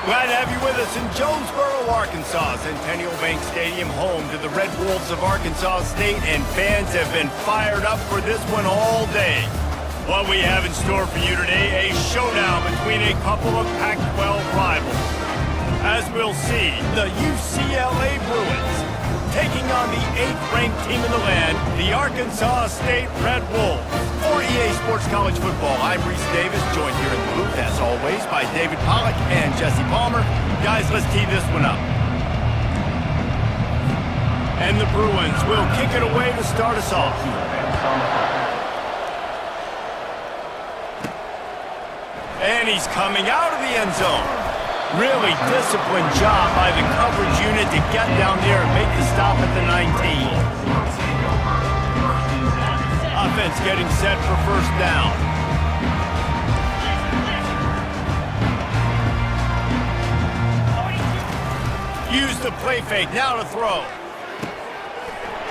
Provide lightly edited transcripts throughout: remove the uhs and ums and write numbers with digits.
Glad to have you with us in Jonesboro, Arkansas. Centennial Bank Stadium, home to the Red Wolves of Arkansas State, and fans have been fired up for this one all day. What we have in store for you today, a showdown between a couple of Pac-12 rivals. As we'll see, the UCLA Bruins taking on the 8th-ranked team in the land, the Arkansas State Red Wolves. For EA Sports College Football, I'm Reese Davis, joined here in the booth, as always, by David Pollack and Jesse Palmer. Guys, let's tee this one up. And the Bruins will kick it away to start us off. And he's coming out of the end zone. Really disciplined job by the coverage unit to get down there and make the stop at the 19. Offense getting set for first down. Use the play fake, now to throw.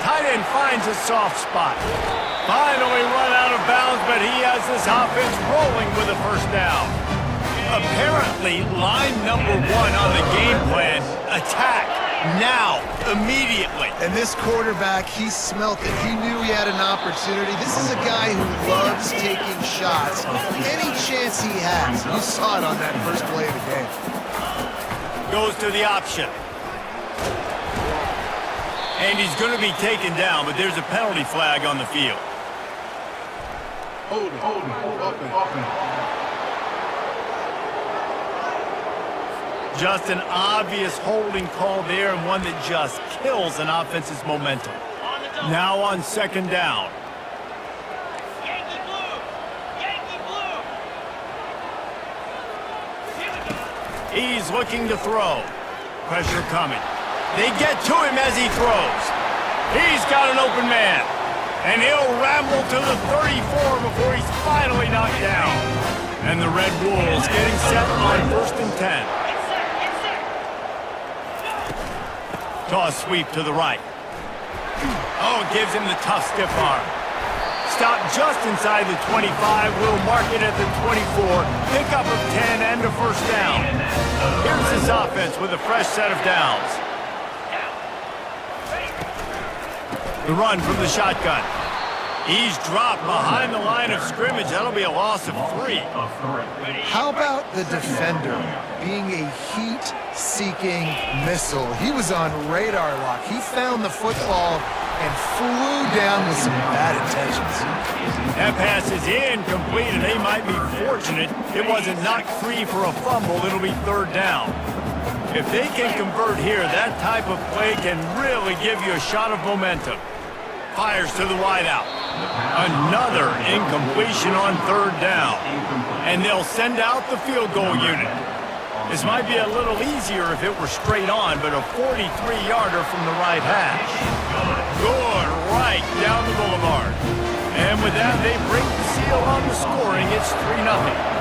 Tight end finds a soft spot. Finally run out of bounds, but he has this offense rolling with a first down. Apparently, line number 1 on the game plan, attack, now, immediately. And this quarterback, he smelt it. He knew he had an opportunity. This is a guy who loves taking shots. Any chance he has. You saw it on that first play of the game. Goes to the option. And he's going to be taken down, but there's a penalty flag on the field. Hold it. Just an obvious holding call there, and one that just kills an offense's momentum. Now on second down. Yankee blue! Yankee blue! Here we go. He's looking to throw. Pressure coming. They get to him as he throws. He's got an open man. And he'll ramble to the 34 before he's finally knocked down. And the Red Wolves getting set on 1st and 10. Toss sweep to the right. Oh, gives him the tough stiff arm. Stop just inside the 25. We'll mark it at the 24. Pickup of 10 and a first down. Here's his offense with a fresh set of downs. The run from the shotgun. He's dropped behind the line of scrimmage. That'll be a loss of 3. How about the defender being a heat-seeking missile? He was on radar lock. He found the football and flew down with some bad intentions. That pass is incomplete, and they might be fortunate it wasn't knocked free for a fumble. It'll be 3rd down. If they can convert here, that type of play can really give you a shot of momentum. Fires to the wideout. Another incompletion on 3rd down. And they'll send out the field goal unit. This might be a little easier if it were straight on, but a 43-yarder from the right hash. Good right down the boulevard. And with that, they break the seal on the scoring. It's 3-0.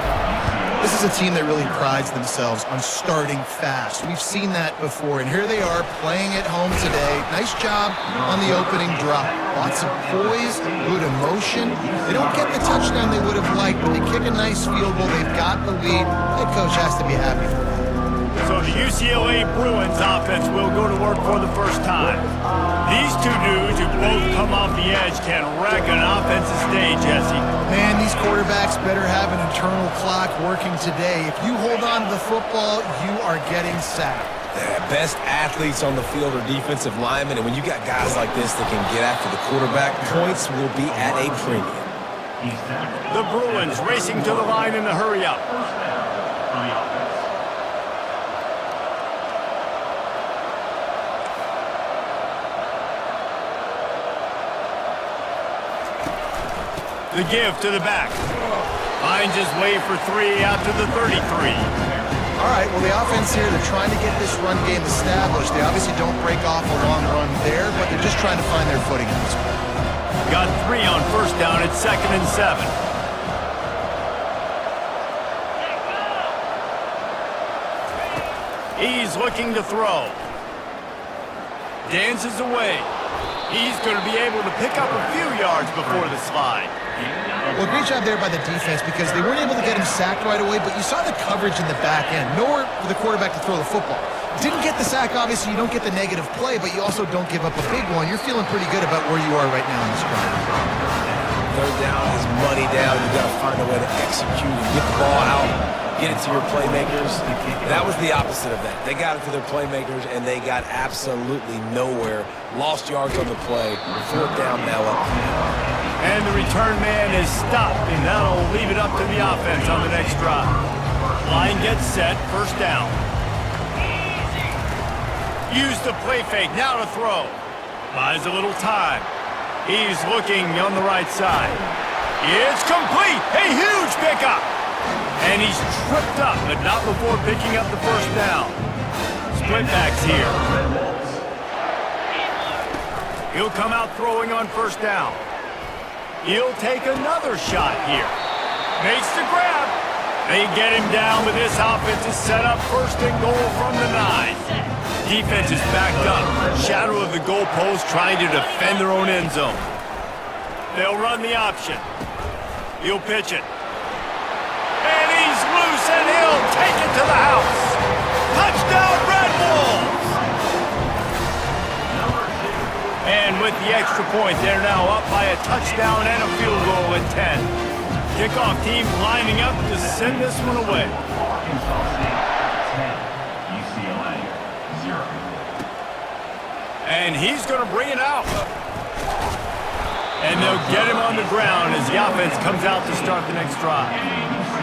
This is a team that really prides themselves on starting fast. We've seen that before, and here they are playing at home today. Nice job on the opening drop. Lots of poise, good emotion. They don't get the touchdown they would have liked, but they kick a nice field goal. They've got the lead. Head coach has to be happy for that. So the UCLA Bruins offense will go to work for the first time. These two dudes who both come off the edge can wreck an offensive stage, Jesse. Man, these quarterbacks better have an internal clock working today. If you hold on to the football, you are getting sacked. The best athletes on the field are defensive linemen, and when you got guys like this that can get after the quarterback, points will be at a premium. The Bruins racing to the line in the hurry-up. The give to the back. Finds his way for 3 out to the 33. All right, well, the offense here, they're trying to get this run game established. They obviously don't break off a long run there, but they're just trying to find their footing in this one. Got 3 on first down at 2nd and 7. He's looking to throw. Dances away. He's going to be able to pick up a few yards before the slide. Well, great job there by the defense because they weren't able to get him sacked right away, but you saw the coverage in the back end. Nowhere for the quarterback to throw the football. Didn't get the sack, obviously. You don't get the negative play, but you also don't give up a big one. You're feeling pretty good about where you are right now in this drive. Third down is money down. You got to find a way to execute and get the ball out, get it to your playmakers. That was the opposite of that. They got it to their playmakers, and they got absolutely nowhere. Lost yards on the play. Fourth down now up. And the return man is stopped, and that'll leave it up to the offense on the next drive. Line gets set, first down. Use the play fake, now to throw. Buys a little time. He's looking on the right side. It's complete, a huge pickup. And he's tripped up, but not before picking up the first down. Split backs here. He'll come out throwing on first down. He'll take another shot here. Makes the grab. They get him down, but this offense is set up first and goal from the 9. Defense is backed up. Shadow of the goalpost trying to defend their own end zone. They'll run the option. He'll pitch it. And he's loose, and he'll take it to the house. Touchdown, Red Wolves! And with the extra point, they're now up by a touchdown and a field goal at 10. Kickoff team lining up to send this one away. UCLA, 0. And he's going to bring it out. And they'll get him on the ground as the offense comes out to start the next drive.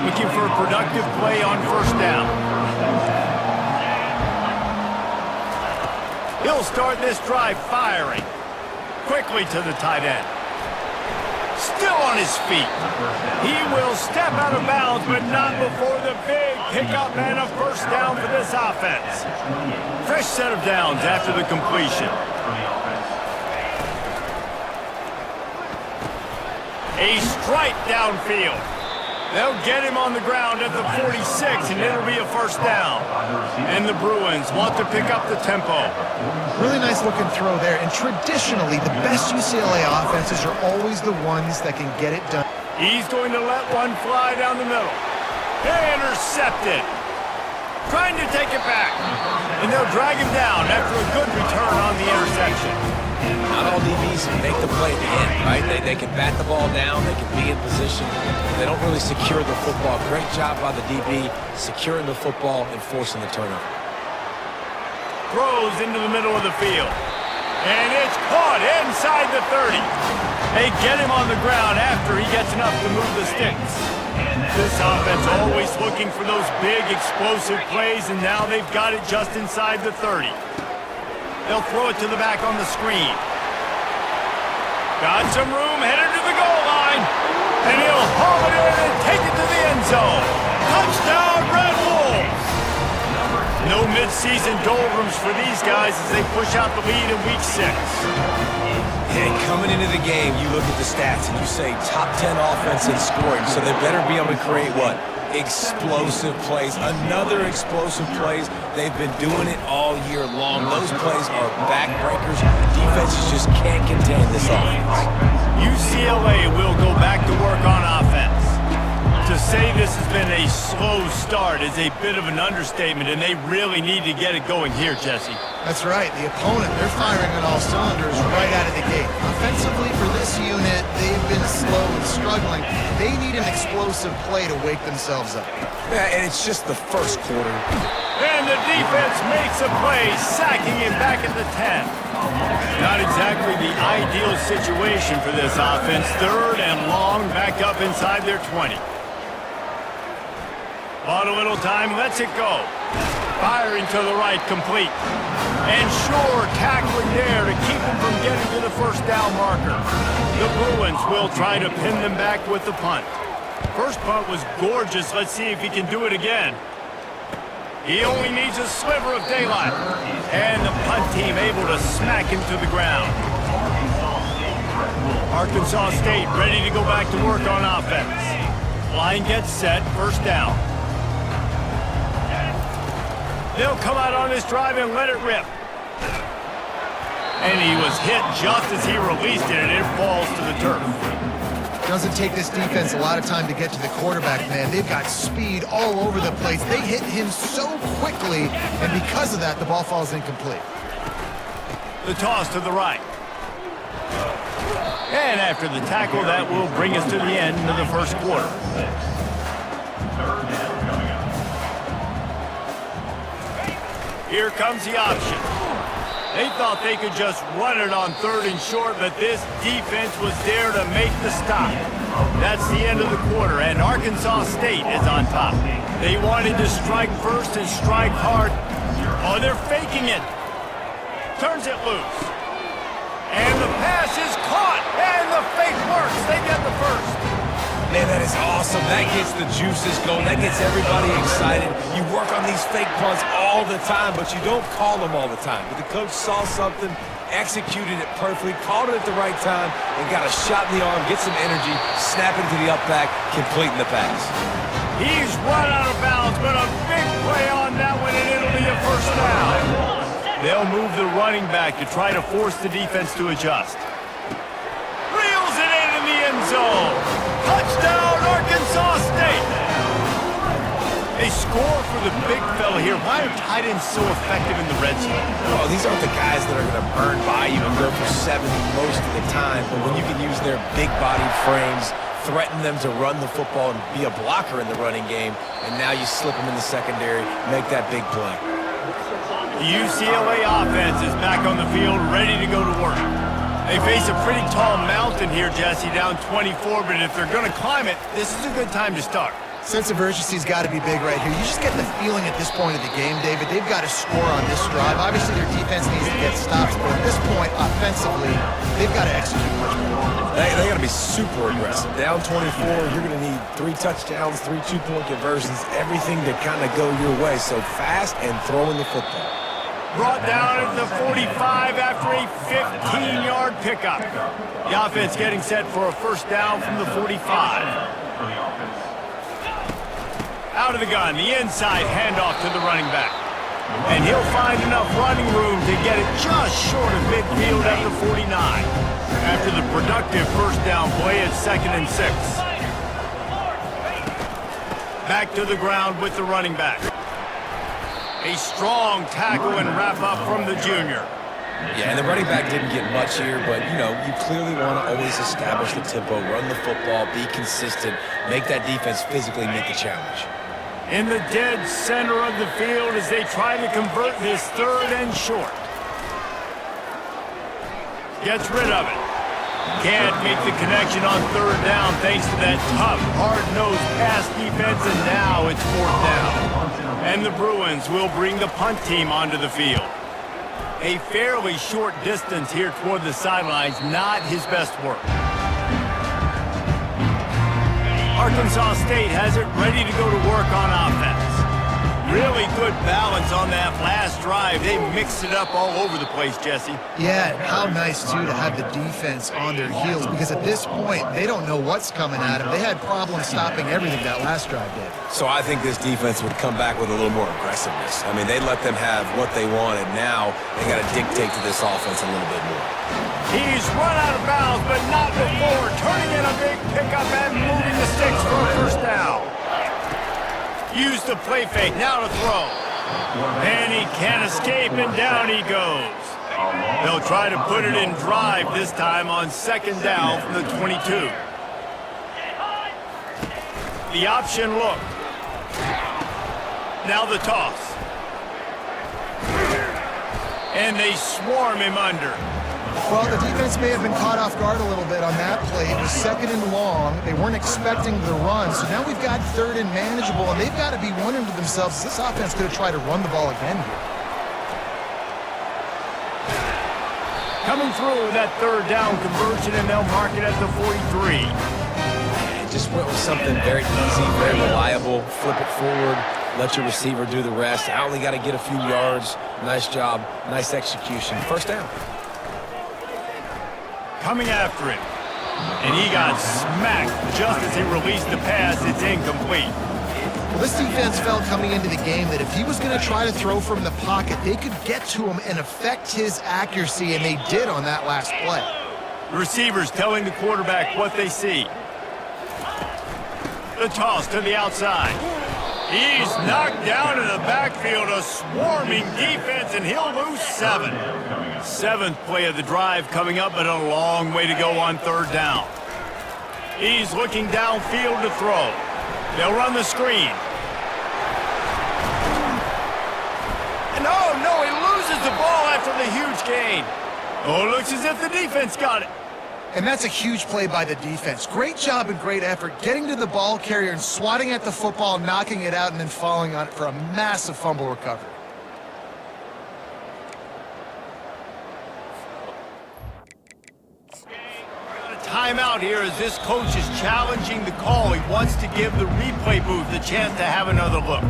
Looking for a productive play on first down. He'll start this drive firing. Quickly to the tight end. Still on his feet. He will step out of bounds, but not before the big pickup and a first down for this offense. Fresh set of downs after the completion. A strike downfield. They'll get him on the ground at the 46, and it'll be a first down. And the Bruins want to pick up the tempo. Really nice looking throw there. And traditionally, the best UCLA offenses are always the ones that can get it done. He's going to let one fly down the middle. Intercepted. Trying to take it back. And they'll drag him down after a good return on the interception. Not all DBs make the play at the end, right? They can bat the ball down, they can be in position. They don't really secure the football. Great job by the DB securing the football and forcing the turnover. Throws into the middle of the field. And it's caught inside the 30. They get him on the ground after he gets enough to move the sticks. This offense always looking for those big explosive plays, and now they've got it just inside the 30. They'll throw it to the back on the screen. Got some room, headed to the goal line. And he'll haul it in and take it to the end zone. Touchdown, Red Wolves! No mid-season doldrums for these guys as they push out the lead in Week 6. And coming into the game, you look at the stats and you say top 10 offense in scoring, so they better be able to create what? Explosive plays. Another explosive plays. They've been doing it all year long. Those plays are backbreakers. Defenses just can't contain this offense. UCLA will go back to work on offense. To say this has been a slow start is a bit of an understatement, and they really need to get it going here, Jesse. That's right. The opponent, they're firing on all cylinders right out of the gate. Offensively for this unit, they've been slow and struggling. They need an explosive play to wake themselves up. Yeah, and it's just the first quarter. And the defense makes a play, sacking him back at the 10. Not exactly the ideal situation for this offense. Third and long, back up inside their 20. Bought a little time, lets it go. Firing to the right, complete. And sure, tackling there to keep him from getting to the first down marker. The Bruins will try to pin them back with the punt. First punt was gorgeous. Let's see if he can do it again. He only needs a sliver of daylight. And the punt team able to smack him to the ground. Arkansas State ready to go back to work on offense. Line gets set, first down. They'll come out on this drive and let it rip. And he was hit just as he released it, and it falls to the turf. Doesn't take this defense a lot of time to get to the quarterback, man. They've got speed all over the place. They hit him so quickly, and because of that, the ball falls incomplete. The toss to the right. And after the tackle, that will bring us to the end of the first quarter. Here comes the option. They thought they could just run it on 3rd and short, but this defense was there to make the stop. That's the end of the quarter, and Arkansas State is on top. They wanted to strike first and strike hard. Oh, they're faking it. Turns it loose. And the pass is caught, and the fake works. They get the first. Man, that is awesome. That gets the juices going. That gets everybody excited. You work on these fake punts all the time, but you don't call them all the time. But the coach saw something, executed it perfectly, called it at the right time, and got a shot in the arm, get some energy, snap into the up back, completing the pass. He's run out of bounds, but a big play on that one, and it'll be a first down. They'll move the running back to try to force the defense to adjust. Reels it in the end zone. Touchdown, Arkansas State. They score for the big fella here. Why are tight ends so effective in the red zone? Oh, these aren't the guys that are going to burn by you and go for 70 most of the time, but when you can use their big-bodied frames, threaten them to run the football and be a blocker in the running game, and now you slip them in the secondary, make that big play. The UCLA offense is back on the field, ready to go to work. They face a pretty tall mountain here, Jesse, down 24, but if they're going to climb it, this is a good time to start. Sense of urgency's got to be big right here. You just get the feeling at this point of the game, David, they've got to score on this drive. Obviously, their defense needs to get stops, but at this point, offensively, they've got to execute much more. They got to be super aggressive. Down 24, you're going to need 3 touchdowns, 3 two-point conversions, everything to kind of go your way. So fast and throwing the football. Brought down at the 45 after a 15-yard pickup. The offense getting set for a first down from the 45. Out of the gun, the inside handoff to the running back. And he'll find enough running room to get it just short of midfield at the 49. After the productive first down play at 2nd and 6. Back to the ground with the running back. A strong tackle and wrap up from the junior. Yeah, and the running back didn't get much here, but, you know, you clearly want to always establish the tempo, run the football, be consistent, make that defense physically meet the challenge. In the dead center of the field as they try to convert this 3rd and short. Gets rid of it. Can't make the connection on 3rd down thanks to that tough, hard-nosed pass defense, and now it's 4th down. And the Bruins will bring the punt team onto the field. A fairly short distance here toward the sidelines, not his best work. Arkansas State has it ready to go to work on offense. Really good balance on that last drive. They mixed it up all over the place, Jesse. Yeah, how nice, too, to have the defense on their heels, because at this point, they don't know what's coming at them. They had problems stopping everything that last drive did. So I think this defense would come back with a little more aggressiveness. I mean, they let them have what they wanted. Now they got to dictate to this offense a little bit more. He's run out of bounds, but not before. Turning in a big pickup and moving the sticks for a first down. Use the play fake, now to throw. And he can't escape, and down he goes. They'll try to put it in drive this time on 2nd down from the 22. The option look. Now the toss. And they swarm him under. Well, the defense may have been caught off guard a little bit on that play. It was 2nd and long. They weren't expecting the run, so now we've got 3rd and manageable, and they've got to be wondering to themselves, is this offense going to try to run the ball again here? Coming through that 3rd down conversion, and they'll mark it at the 43. Just went with something very easy, very reliable. Flip it forward, let your receiver do the rest. I only got to get a few yards. Nice job, nice execution. First down. Coming after him. And he got smacked just as he released the pass. It's incomplete. Well, this defense felt coming into the game that if he was going to try to throw from the pocket, they could get to him and affect his accuracy, and they did on that last play. The receivers telling the quarterback what they see. The toss to the outside. He's knocked down in the backfield, a swarming defense, and he'll lose 7. 7th play of the drive coming up, but a long way to go on 3rd down. He's looking downfield to throw. They'll run the screen. And oh no, he loses the ball after the huge gain. Oh, it looks as if the defense got it. And that's a huge play by the defense. Great job and great effort getting to the ball carrier and swatting at the football, knocking it out, and then falling on it for a massive fumble recovery. Timeout here as this coach is challenging the call. He wants to give the replay booth the chance to have another look.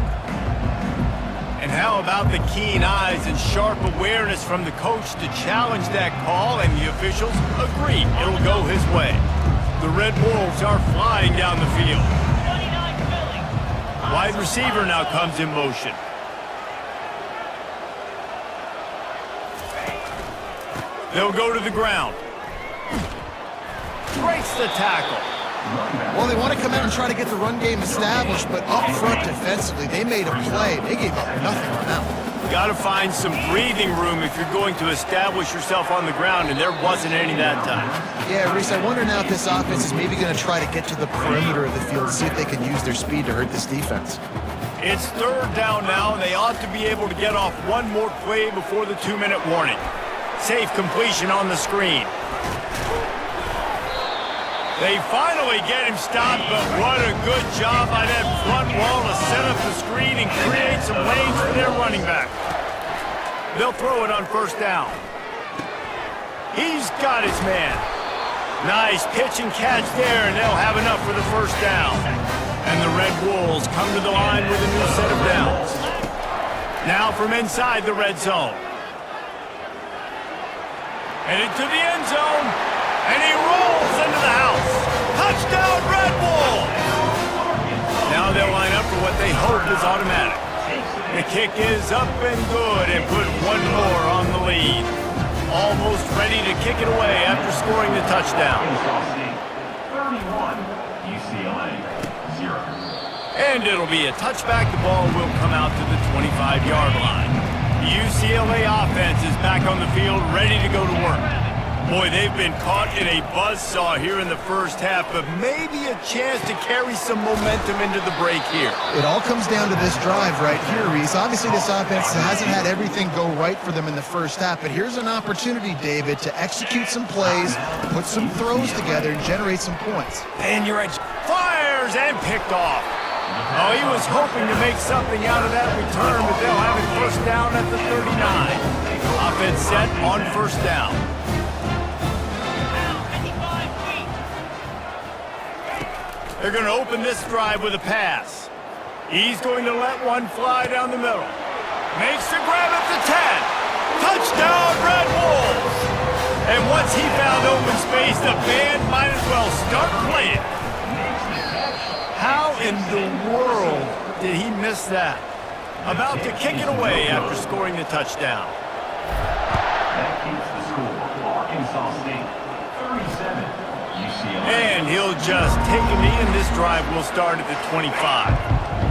And how about the keen eyes and sharp awareness from the coach to challenge that call, and the officials agree it'll go his way. The Red Wolves are flying down the field. 29 Philly. Wide receiver now comes in motion. They'll go to the ground. Breaks the tackle. Well, they want to come out and try to get the run game established, but up front defensively, they made a play. They gave up nothing on that one. Got to find some breathing room if you're going to establish yourself on the ground, and there wasn't any that time. Yeah, Reese, I wonder now if this offense is maybe going to try to get to the perimeter of the field, see if they can use their speed to hurt this defense. It's 3rd down now, and they ought to be able to get off one more play before the 2-minute warning. Safe completion on the screen. They finally get him stopped, but what a good job by that front wall to set up the screen and create some lanes for their running back. They'll throw it on 1st down. He's got his man. Nice pitch and catch there, and they'll have enough for the 1st down. And the Red Wolves come to the line with a new set of downs. Now from inside the red zone. Headed to the end zone. And he rolls into the house. Touchdown, Red Wolves! Now they'll line up for what they hope is automatic. The kick is up and good, and put one more on the lead. Almost ready to kick it away after scoring the touchdown. 31, UCLA, 0. And it'll be a touchback. The ball will come out to the 25-yard line. The UCLA offense is back on the field, ready to go to work. Boy, they've been caught in a buzzsaw here in the 1st half, but maybe a chance to carry some momentum into the break here. It all comes down to this drive right here, Reese. Obviously, this offense hasn't had everything go right for them in the 1st half, but here's an opportunity, David, to execute some plays, put some throws together, and generate some points. And you're right. Fires and picked off. Oh, he was hoping to make something out of that return, but they'll have it 1st down at the 39. Offense set on 1st down. They're going to open this drive with a pass. He's going to let one fly down the middle. Makes the grab at the 10. Touchdown, Red Wolves! And once he found open space, the band might as well start playing. How in the world did he miss that? About to kick it away after scoring the touchdown. That keeps the score. Arkansas State, 37. And he'll just take a knee, and this drive will start at the 25.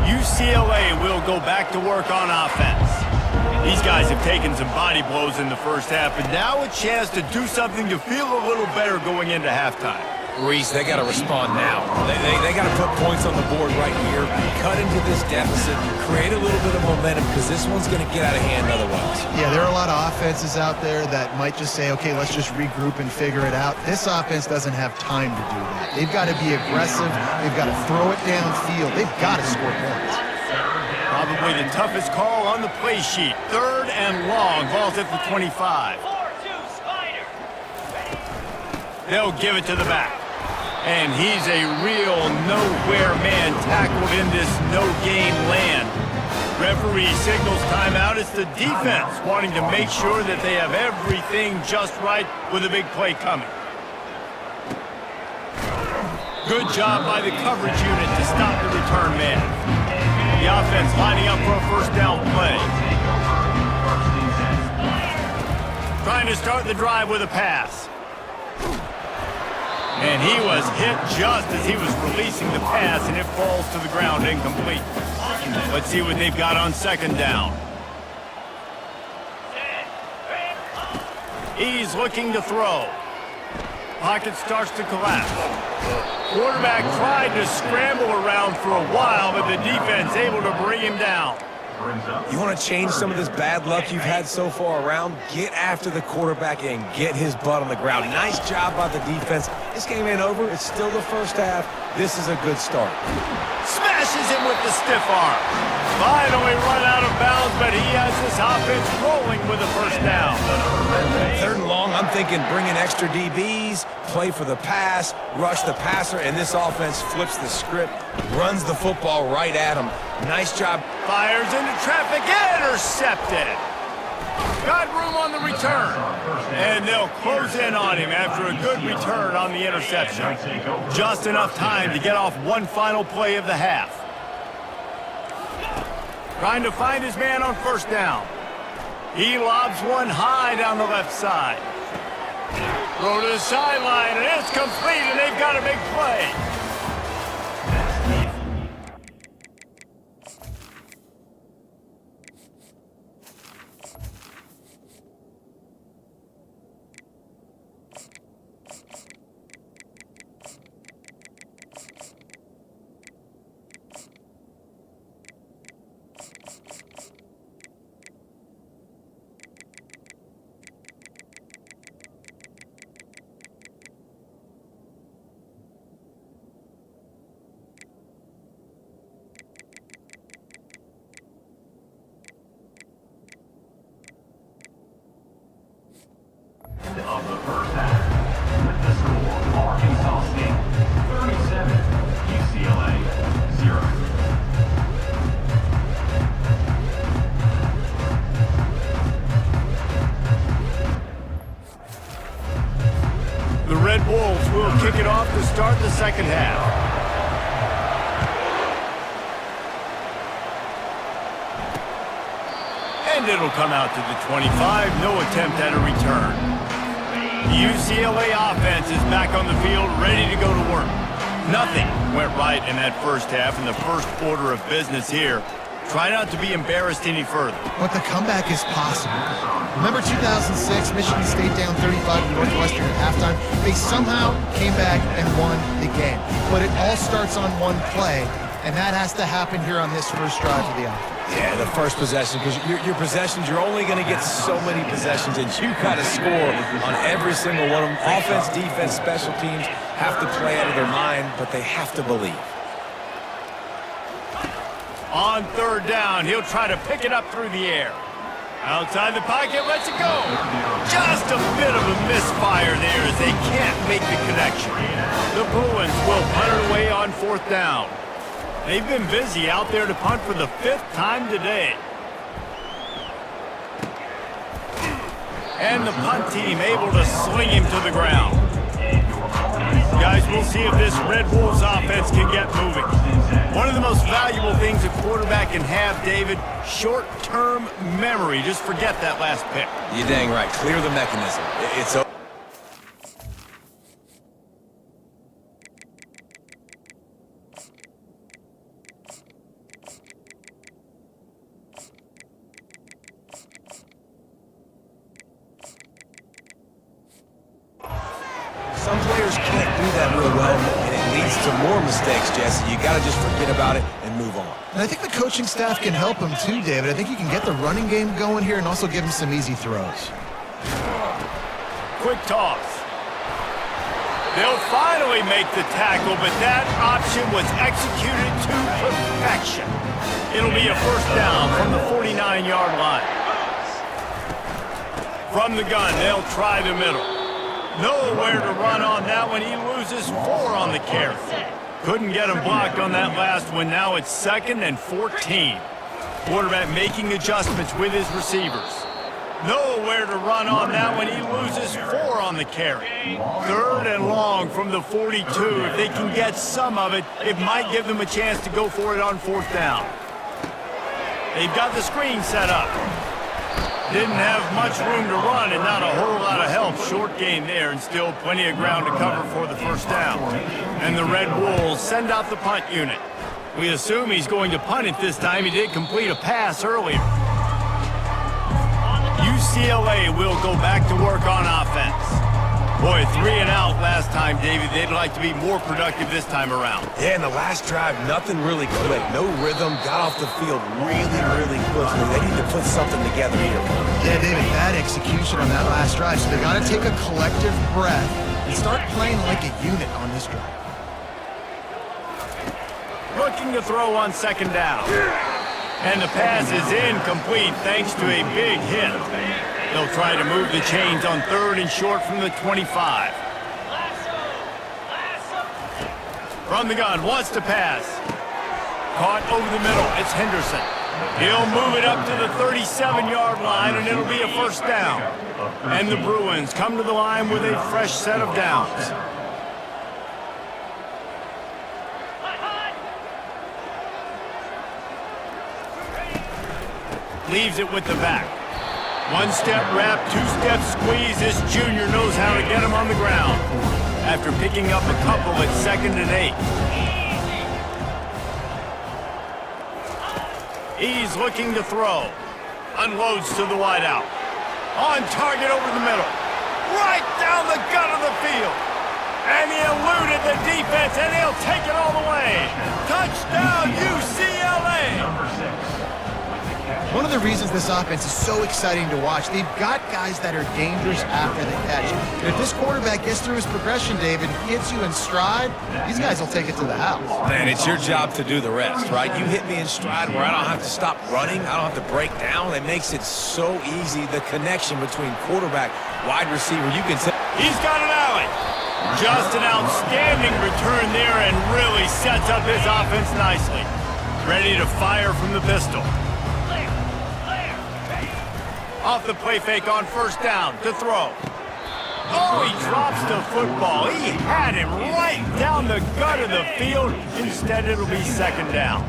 UCLA will go back to work on offense. These guys have taken some body blows in the 1st half, and now a chance to do something to feel a little better going into halftime. Reese, they got to respond now. They got to put points on the board right here, cut into this deficit, create a little bit of momentum, because this one's going to get out of hand otherwise. Yeah, there are a lot of offenses out there that might just say, okay, let's just regroup and figure it out. This offense doesn't have time to do that. They've got to be aggressive. They've got to throw it downfield. They've got to score points. Probably the toughest call on the play sheet. 3rd and long. Ball's at the 25. 4-2 Spider. They'll give it to the back. And he's a real nowhere man tackled in this no-game land. Referee signals timeout. It's the defense wanting to make sure that they have everything just right with a big play coming. Good job by the coverage unit to stop the return man. The offense lining up for a 1st down play. Trying to start the drive with a pass. And he was hit just as he was releasing the pass, and it falls to the ground incomplete. Let's see what they've got on second down. He's looking to throw. Pocket starts to collapse. Quarterback tried to scramble around for a while, but the defense able to bring him down. You want to change some of this bad luck you've had so far around? Get after the quarterback and get his butt on the ground. Nice job by the defense. This game ain't over. It's still the first half. This is a good start. Smashes him with the stiff arm. Finally run out of bounds, but he has this offense rolling with a first down. Third and long, I'm thinking bring in extra DBs, play for the pass, rush the passer, and this offense flips the script, runs the football right at him. Nice job. Fires into traffic, intercepted. Got room on the return. And they'll close in on him after a good return on the interception. Just enough time to get off one final play of the half. Trying to find his man on first down. He lobs one high down the left side. Throw to the sideline, and it's complete, and they've got a big play. Of the first half, with the score, Arkansas State 37, UCLA 0. The Red Wolves will kick it off to start the second half. And it'll come out to the 25. No attempt at a return. The UCLA offense is back on the field, ready to go to work. Nothing went right in that first half, and the first order of business here. Try not to be embarrassed any further. But the comeback is possible. Remember 2006, Michigan State down 35 to Northwestern at halftime? They somehow came back and won the game. But it all starts on one play, and that has to happen here on this first drive of the offense. Yeah, the first possession, because your possessions, you're only going to get so many possessions, and you got to score on every single one of them. Offense, defense, special teams have to play out of their mind, but they have to believe. On third down, he'll try to pick it up through the air. Outside the pocket, lets it go. Just a bit of a misfire there as they can't make the connection. The Bruins will punt it away on fourth down. They've been busy out there to punt for the fifth time today. And the punt team able to swing him to the ground. Guys, we'll see if this Red Wolves offense can get moving. One of the most valuable things a quarterback can have, David, short-term memory. Just forget that last pick. You're dang right. Clear the mechanism. It's over. Some players can't do that real well, and it leads to more mistakes, Jesse. You got to just forget about it and move on. And I think the coaching staff can help him too, David. I think you can get the running game going here and also give him some easy throws. Quick toss. They'll finally make the tackle, but that option was executed to perfection. It'll be a first down from the 49-yard line. From the gun, they'll try the middle. Nowhere to run on that one. He loses 4 on the carry. Couldn't get him blocked on that last one. Now it's 2nd and 14. Quarterback making adjustments with his receivers. Nowhere to run on that one. He loses 4 on the carry. 3rd and long from the 42. If they can get some of it, it might give them a chance to go for it on 4th down. They've got the screen set up. Didn't have much room to run and not a whole lot of help. Short gain there and still plenty of ground to cover for the first down. And the Red Wolves send out the punt unit. We assume he's going to punt it this time. He did complete a pass earlier. UCLA will go back to work on offense. Boy, 3 and out last time, David. They'd like to be more productive this time around. Yeah, in the last drive, nothing really clicked. No rhythm, got off the field really quickly. They need to put something together here. Yeah, David, bad execution on that last drive. So they got to take a collective breath and start playing like a unit on this drive. Looking to throw on second down. And the pass is incomplete thanks to a big hit. They'll try to move the chains on 3rd and short from the 25. From the gun, wants to pass. Caught over the middle, it's Henderson. He'll move it up to the 37-yard line, and it'll be a first down. And the Bruins come to the line with a fresh set of downs. Leaves it with the back. 1-step wrap, 2-step squeeze. This junior knows how to get him on the ground after picking up a couple at 2nd and 8. He's looking to throw. Unloads to the wideout. On target over the middle. Right down the gut of the field. And he eluded the defense, and he'll take it all the way. Touchdown, UCLA! Number 6. One of the reasons this offense is so exciting to watch, they've got guys that are dangerous after the catch. And if this quarterback gets through his progression, David, hits you in stride, these guys will take it to the house. Man, it's your job to do the rest, right? You hit me in stride where I don't have to stop running. I don't have to break down. It makes it so easy, the connection between quarterback, wide receiver. You can say He's got an alley. Just an outstanding return there and really sets up his offense nicely. Ready to fire from the pistol. Off the play fake on first down to throw. Oh, he drops the football. He had him right down the gut of the field. Instead, it'll be second down.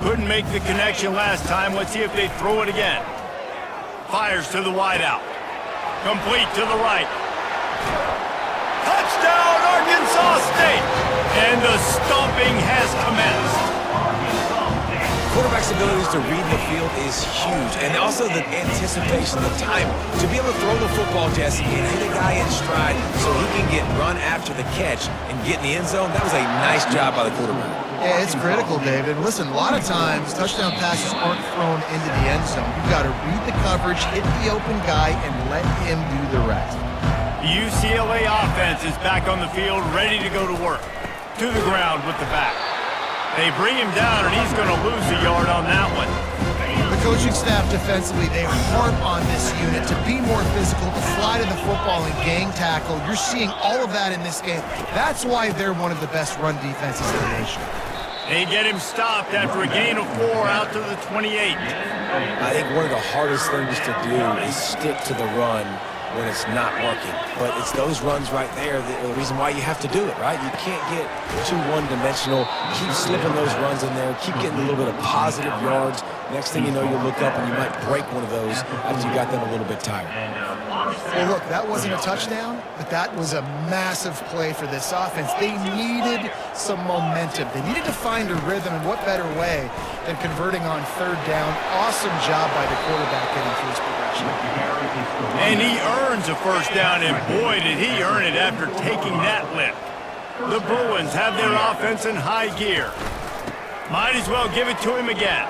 Couldn't make the connection last time. Let's see if they throw it again. Fires to the wideout. Complete to the right. Touchdown, Arkansas State! And the stomping has commenced. quarterback's abilities to read the field is huge, and also the anticipation, the time to be able to throw the football, Jesse, and hit a guy in stride so he can get run after the catch and get in the end zone. That was a nice job by the quarterback. Yeah, it's critical, David. Listen, a lot of times touchdown passes aren't thrown into the end zone. You've got to read the coverage, hit the open guy, and let him do the rest. The UCLA offense is back on the field, ready to go to work. To the ground with the back. They bring him down, and he's going to lose a yard on that one. The coaching staff defensively, they harp on this unit to be more physical, to fly to the football and gang tackle. You're seeing all of that in this game. That's why they're one of the best run defenses in the nation. They get him stopped after a gain of 4 out to the 28. I think one of the hardest things to do is stick to the run when it's not working. But it's those runs right there that the reason why you have to do it, right? You can't get too one-dimensional. Keep slipping those runs in there. Keep getting a little bit of positive yards. Next thing you know, you look up and you might break one of those after you got them a little bit tired. Well, look, that wasn't a touchdown, but that was a massive play for this offense. They needed some momentum. They needed to find a rhythm, and what better way than converting on third down. Awesome job by the quarterback getting through his progression. And he earns a first down, and boy, did he earn it after taking that lift. The Bruins have their offense in high gear. Might as well give it to him again.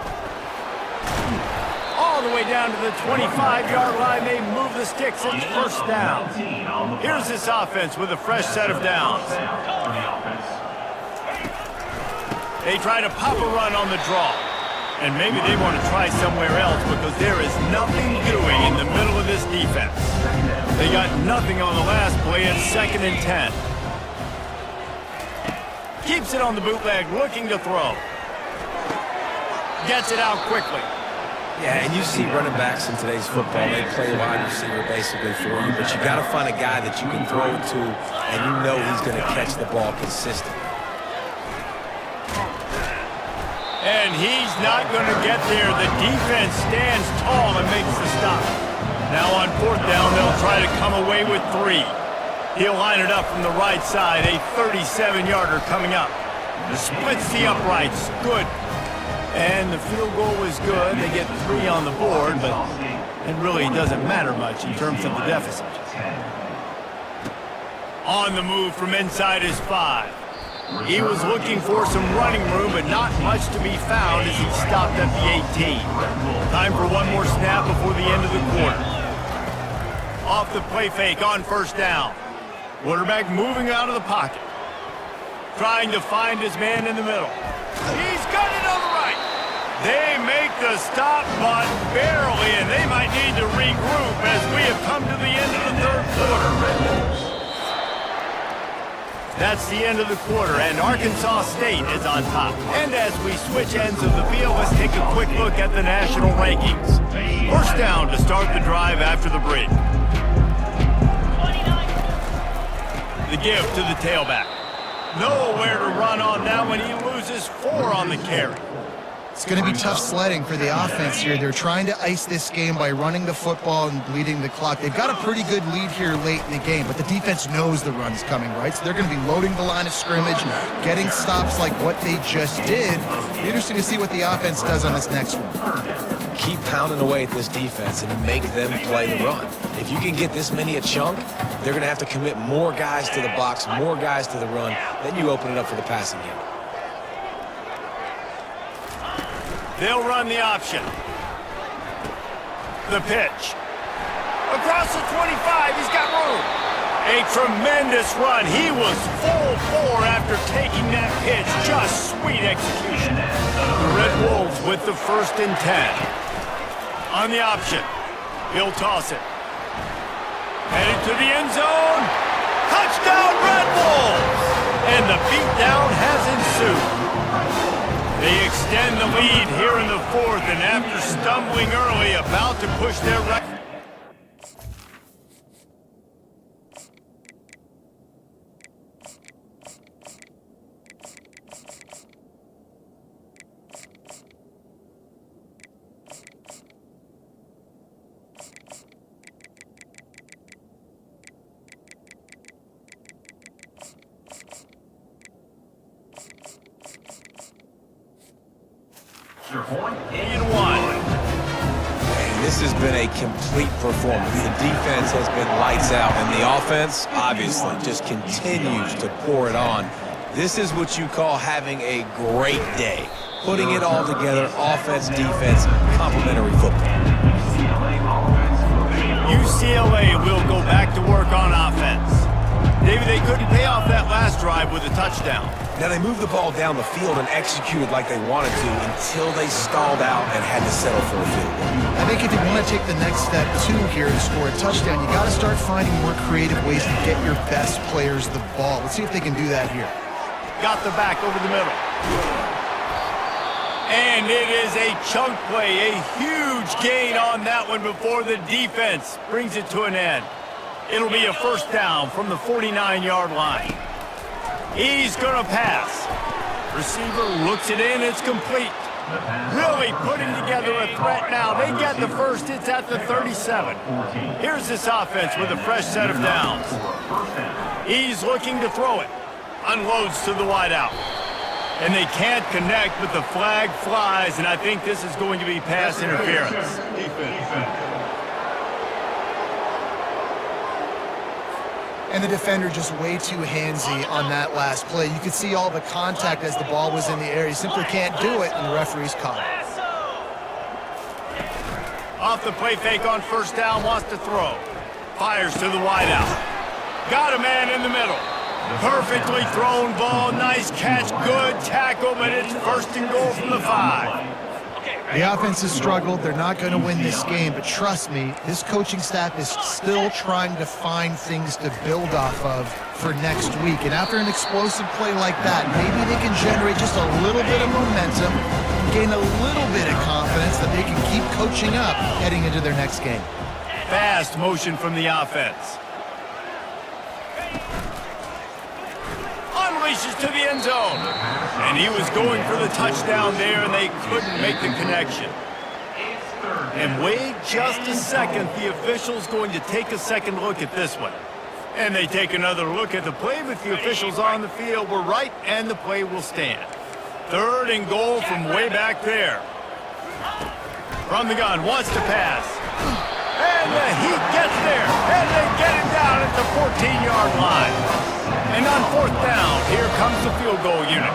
All the way down to the 25-yard line, they move the sticks. It's first down. Here's this offense with a fresh set of downs. They try to pop a run on the draw. And maybe they want to try somewhere else because there is nothing doing in the middle of this defense. They got nothing on the last play at 2nd and 10. Keeps it on the bootleg, looking to throw. Gets it out quickly. Yeah, and you see running backs in today's football, they play wide receiver basically for you, but you got to find a guy that you can throw it to and you know he's going to catch the ball consistently. And he's not going to get there. The defense stands tall and makes the stop. Now on fourth down, they'll try to come away with 3. He'll line it up from the right side, a 37-yarder coming up. Splits the uprights, good. And the field goal was good. They get 3 on the board, but it really doesn't matter much in terms of the deficit. On the move from inside his 5. He was looking for some running room, but not much to be found as he stopped at the 18. Time for one more snap before the end of the quarter. Off the play fake on first down. Quarterback moving out of the pocket. Trying to find his man in the middle. He's got it on the right. They make the stop, but barely, and they might need to regroup as we have come to the end of the third quarter. That's the end of the quarter, and Arkansas State is on top. And as we switch ends of the field, let's take a quick look at the national rankings. First down to start the drive after the break. 29. The give to the tailback. Nowhere to run on that one. He loses 4 on the carry. It's going to be tough sledding for the offense here. They're trying to ice this game by running the football and bleeding the clock. They've got a pretty good lead here late in the game, but the defense knows the run's coming, right? So they're going to be loading the line of scrimmage, getting stops like what they just did. It'll be interesting to see what the offense does on this next one. Keep pounding away at this defense and make them play the run. If you can get this many a chunk, they're going to have to commit more guys to the box, more guys to the run. Then you open it up for the passing game. They'll run the option. The pitch. Across the 25, he's got room. A tremendous run. He was full 4 after taking that pitch. Just sweet execution. The Red Wolves with the 1st and 10. On the option. He'll toss it. Headed to the end zone. Touchdown, Red Wolves! And the beatdown has ensued. They extend the lead here in the 4th, and after stumbling early, about to push their right. And this has been a complete performance. The defense has been lights out, and the offense, obviously, just continues to pour it on. This is what you call having a great day. Putting it all together, offense, defense, complementary football. UCLA will go back to work on offense. David, they couldn't pay off that last drive with a touchdown. Now, they moved the ball down the field and executed like they wanted to until they stalled out and had to settle for a field goal. I think if you want to take the next step, too, here to score a touchdown, you got to start finding more creative ways to get your best players the ball. Let's see if they can do that here. Got the back over the middle. And it is a chunk play, a huge gain on that one before the defense brings it to an end. It'll be a first down from the 49-yard line. He's going to pass. Receiver looks it in. It's complete. Really putting together a threat now. They get the first. It's at the 37. Here's this offense with a fresh set of downs. He's looking to throw it. Unloads to the wideout. And they can't connect, but the flag flies, and I think this is going to be pass interference. And the defender just way too handsy on that last play. You could see all the contact as the ball was in the air. He simply can't do it, and the referee's caught it. Off the play fake on first down, wants to throw. Fires to the wideout. Got a man in the middle. Perfectly thrown ball, nice catch, good tackle, but it's first and goal from the 5. The offense has struggled. They're not going to win this game, but trust me, this coaching staff is still trying to find things to build off of for next week. And after an explosive play like that, maybe they can generate just a little bit of momentum, gain a little bit of confidence that they can keep coaching up heading into their next game. Fast motion from the offense. Unleashes to the end zone. And he was going for the touchdown there, and they couldn't make the connection. And wait just a second. The official's going to take a second look at this one. And they take another look at the play, but the officials on the field were right, and the play will stand. 3rd and goal from way back there. From the gun, wants to pass. And he gets there, and they get it down at the 14-yard line. And on 4th down, here comes the field goal unit.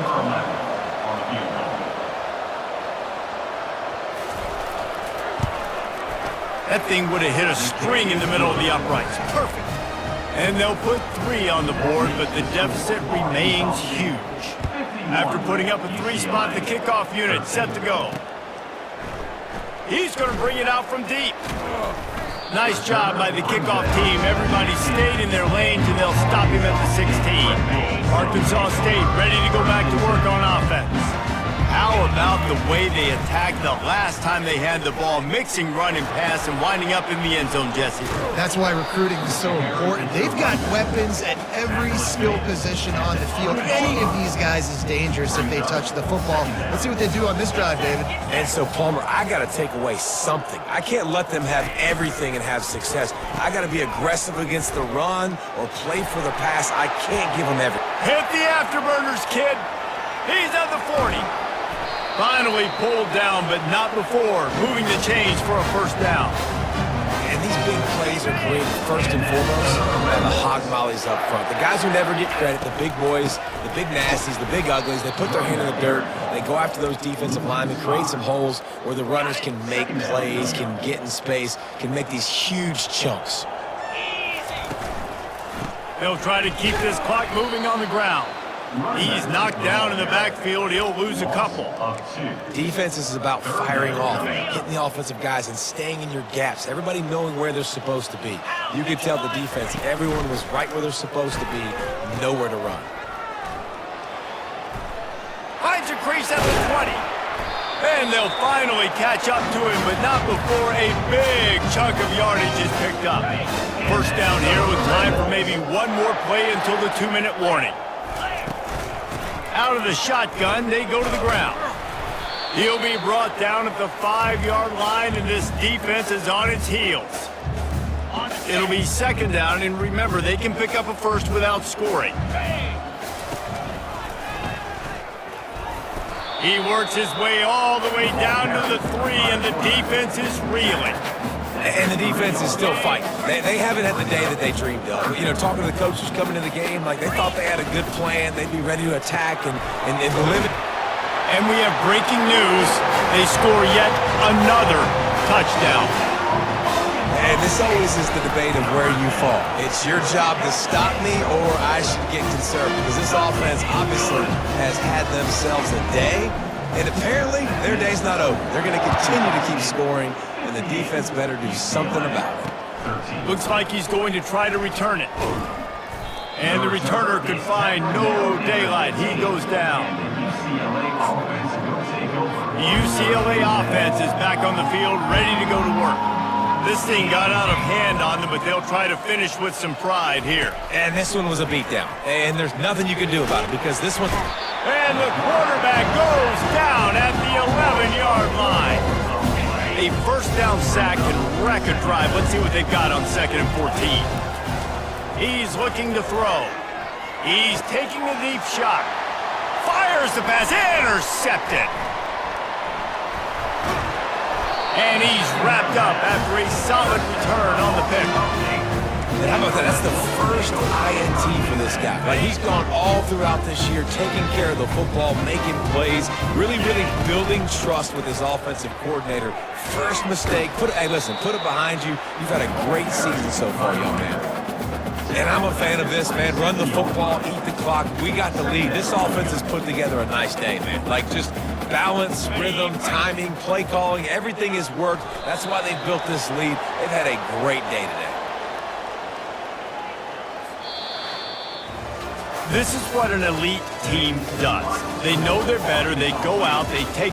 That thing would have hit a string in the middle of the uprights. Perfect. And they'll put 3 on the board, but the deficit remains huge. After putting up a 3-spot, the kickoff unit set to go. He's going to bring it out from deep. Nice job by the kickoff team. Everybody stayed in their lanes, and they'll stop him at the 16. Arkansas State ready to go back to work on offense. How about the way they attacked the last time they had the ball, mixing run and pass and winding up in the end zone, Jesse? That's why recruiting is so important. They've got weapons at every skill position on the field. Any of these guys is dangerous if they touch the football. Let's see what they do on this drive, David. And so, Palmer, I got to take away something. I can't let them have everything and have success. I got to be aggressive against the run or play for the pass. I can't give them everything. Hit the afterburners, kid. He's at the 40. Finally pulled down, but not before moving the chains for a 1st down. And these big plays are created first and foremost by the hog mollies up front. The guys who never get credit, the big boys, the big nasties, the big uglies, they put their hand in the dirt, they go after those defensive linemen, create some holes where the runners can make plays, can get in space, can make these huge chunks. They'll try to keep this clock moving on the ground. He's knocked down in the backfield. He'll lose a couple. Defense is about firing off, hitting the offensive guys and staying in your gaps. Everybody knowing where they're supposed to be. You could tell the defense, everyone was right where they're supposed to be, nowhere to run. Finds a crease at the 20. And they'll finally catch up to him, but not before a big chunk of yardage is picked up. 1st down here with time for maybe one more play until the 2-minute warning. Out of the shotgun, they go to the ground. He'll be brought down at the 5-yard line, and this defense is on its heels. It'll be 2nd down, and remember, they can pick up a 1st without scoring. He works his way all the way down to the 3, and the defense is reeling. And the defense is still fighting. They haven't had the day that they dreamed of. You know, talking to the coaches coming to the game, like they thought they had a good plan. They'd be ready to attack and limit. And we have breaking news. They score yet another touchdown. And this always is the debate of where you fall. It's your job to stop me or I should get concerned because this offense obviously has had themselves a day. And apparently, their day's not over. They're going to continue to keep scoring, and the defense better do something about it. Looks like he's going to try to return it. And the returner could find no daylight. He goes down. The UCLA offense is back on the field, ready to go to work. This thing got out of hand on them, but they'll try to finish with some pride here. And this one was a beatdown. And there's nothing you can do about it because this one... And the quarterback goes down at the 11-yard line. A 1st down sack can wreck a drive. Let's see what they've got on 2nd and 14. He's looking to throw. He's taking a deep shot. Fires the pass. Intercepted. And he's wrapped up after a solid return on the pick. And how about that? That's the first INT for this guy. Right? He's gone all throughout this year, taking care of the football, making plays, really building trust with his offensive coordinator. First mistake, hey, listen, put it behind you. You've had a great season so far, young man. And I'm a fan of this, man. Run the football, eat the clock. We got the lead. This offense has put together a nice day, man. Like just balance, rhythm, timing, play calling, everything has worked. That's why they've built this lead. They've had a great day today. This is what an elite team does. They know they're better. They go out, they take